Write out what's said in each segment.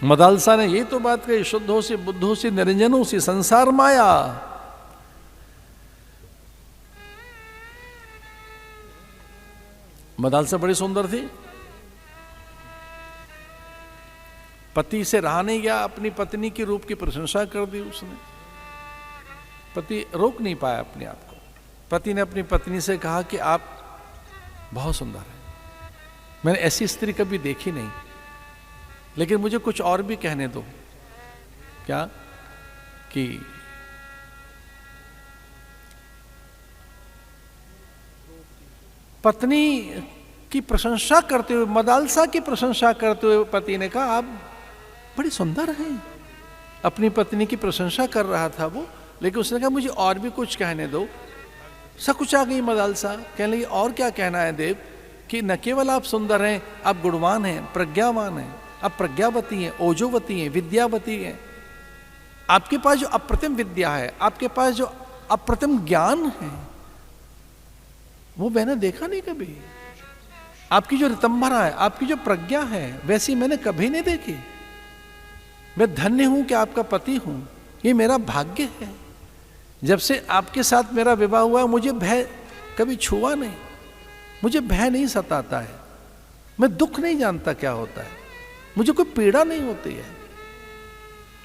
मदालसा ने यही तो बात कही, शुद्धो से बुद्धो से निरंजनो से संसार माया। मदालसा बड़ी सुंदर थी, पति से रहा नहीं गया, अपनी पत्नी के रूप की प्रशंसा कर दी उसने। पति रोक नहीं पाया अपने आप को। पति ने अपनी पत्नी से कहा कि आप बहुत सुंदर हैं, मैंने ऐसी स्त्री कभी देखी नहीं, लेकिन मुझे कुछ और भी कहने दो। क्या? कि पत्नी की प्रशंसा करते हुए, मदालसा की प्रशंसा करते हुए पति ने कहा आप बड़ी सुंदर हैं। अपनी पत्नी की प्रशंसा कर रहा था वो, लेकिन उसने कहा मुझे और भी कुछ कहने दो। सकुचा गई मदालसा, कहने लगी और क्या कहना है देव, कि न केवल आप सुंदर हैं, आप गुणवान हैं, प्रज्ञावान हैं, आप प्रज्ञावती हैं, ओजोवती हैं, विद्यावती हैं। आपके पास जो अप्रतिम विद्या है, आपके पास जो अप्रतिम ज्ञान है, वो मैंने देखा नहीं कभी। आपकी जो रितंभरा है, आपकी जो प्रज्ञा है, वैसी मैंने कभी नहीं देखी। मैं धन्य हूं कि आपका पति हूं, ये मेरा भाग्य है। जब से आपके साथ मेरा विवाह हुआ है, मुझे भय कभी छुआ नहीं, मुझे भय नहीं सताता है, मैं दुख नहीं जानता क्या होता है, मुझे कोई पीड़ा नहीं होती है।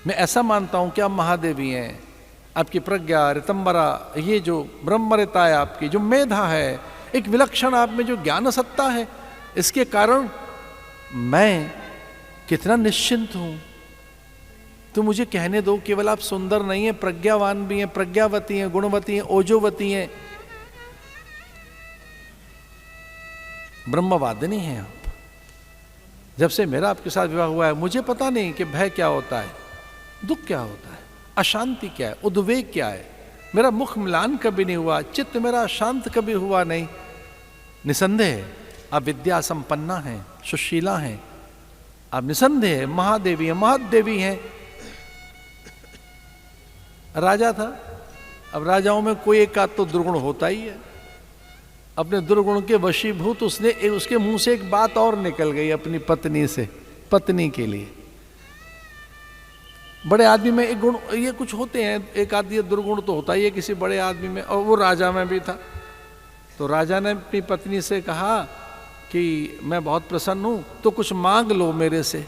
मैं ऐसा मानता हूं कि आप महादेवी हैं, आपकी प्रज्ञा, रितंबरा, ये जो ब्रह्मरिता है आपकी, जो मेधा है, एक विलक्षण आप में जो ज्ञान सत्ता है, इसके कारण मैं कितना निश्चिंत हूं। तो मुझे कहने दो, केवल आप सुंदर नहीं हैं, प्रज्ञावान भी हैं, प्रज्ञावती हैं, गुणवती हैं, ओजोवती हैं, ब्रह्मवादिनी हैं आप। जब से मेरा आपके साथ विवाह हुआ है, मुझे पता नहीं कि भय क्या होता है, दुख क्या होता है, अशांति क्या है, उद्वेग क्या है। मेरा मुख मिलान कभी नहीं हुआ, चित्त मेरा शांत कभी हुआ नहीं। निसंदेह आप विद्या संपन्ना हैं, सुशीला हैं, आप निसंदेह महादेवी हैं, महादेवी हैं। राजा था, अब राजाओं में कोई एक आध तो दुर्गुण होता ही है। अपने दुर्गुण के वशीभूत उसके मुंह से एक बात और निकल गई अपनी पत्नी से, पत्नी के लिए। बड़े आदमी में एक गुण ये कुछ होते हैं, एक आदमी दुर्गुण तो होता ही है किसी बड़े आदमी में, और वो राजा में भी था। तो राजा ने अपनी पत्नी से कहा कि मैं बहुत प्रसन्न हूं, तो कुछ मांग लो मेरे से,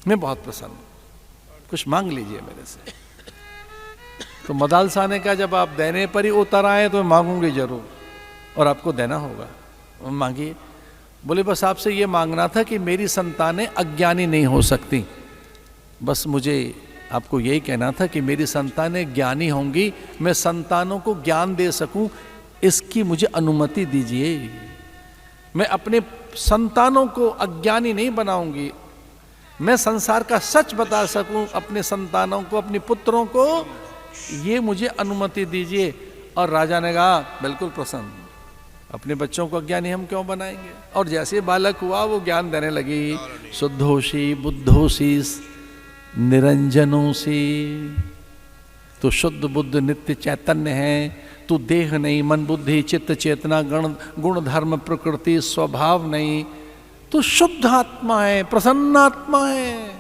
मैं बहुत प्रसन्न हूं, कुछ मांग लीजिए मेरे से। तो मदालसा ने कहा जब आप देने पर ही उतर आए तो मैं मांगूंगी जरूर, और आपको देना होगा। मांगिए। बोले बस आपसे ये मांगना था कि मेरी संतानें अज्ञानी नहीं हो सकती, बस मुझे आपको यही कहना था कि मेरी संतानें ज्ञानी होंगी, मैं संतानों को ज्ञान दे सकूं, इसकी मुझे अनुमति दीजिए। मैं अपने संतानों को अज्ञानी नहीं बनाऊंगी, मैं संसार का सच बता सकूं अपने संतानों को, अपने पुत्रों को, ये मुझे अनुमति दीजिए। और राजा ने कहा बिल्कुल प्रसन्न, अपने बच्चों को अज्ञानी हम क्यों बनाएंगे। और जैसे बालक हुआ वो ज्ञान देने लगी, शुद्धोषी बुद्धोषी निरंजनोषी, तो शुद्ध बुद्ध नित्य चैतन्य है, तू देह नहीं, मन बुद्धि चित्त चेतना गुण धर्म प्रकृति स्वभाव नहीं, तू शुद्ध आत्मा है, प्रसन्न आत्मा है।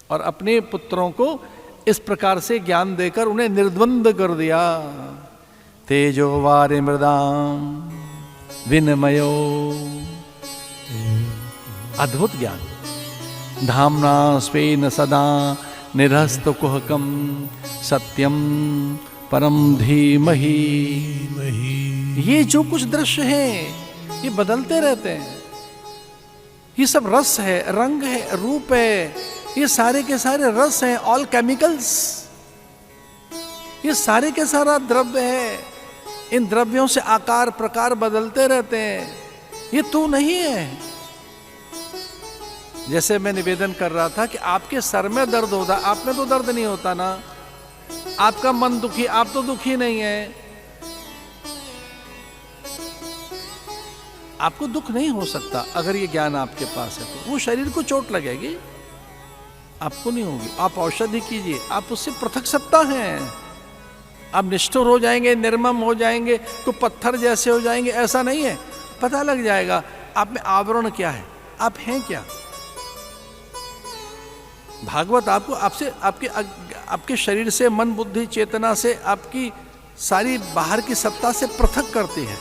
और अपने पुत्रों को इस प्रकार से ज्ञान देकर उन्हें निर्द्वंद कर दिया। तेजो वारि मृदाम विनिमयो, अद्भुत ज्ञान। धामना स्वेन सदा निरस्त कुहकम सत्यम परम धीमहि। ये जो कुछ दृश्य है ये बदलते रहते हैं, ये सब रस है, रंग है, रूप है, ये सारे के सारे रस हैं, ऑल केमिकल्स, ये सारे के सारा द्रव्य है। इन द्रव्यों से आकार प्रकार बदलते रहते हैं, ये तू नहीं है। जैसे मैं निवेदन कर रहा था कि आपके सर में दर्द होता, आप में तो दर्द नहीं होता ना, आपका मन दुखी, आप तो दुखी नहीं है, आपको दुख नहीं हो सकता अगर ये ज्ञान आपके पास है। तो वो शरीर को चोट लगेगी, आपको नहीं होगी। आप औषधि कीजिए, आप उससे पृथक सत्ता हैं। आप निष्ठुर हो जाएंगे, निर्मम हो जाएंगे, तो पत्थर जैसे हो जाएंगे, ऐसा नहीं है। पता लग जाएगा आप में आवरण क्या है, आप हैं क्या। भागवत आपको आपसे आपके शरीर से, मन बुद्धि चेतना से, आपकी सारी बाहर की सत्ता से पृथक करती है।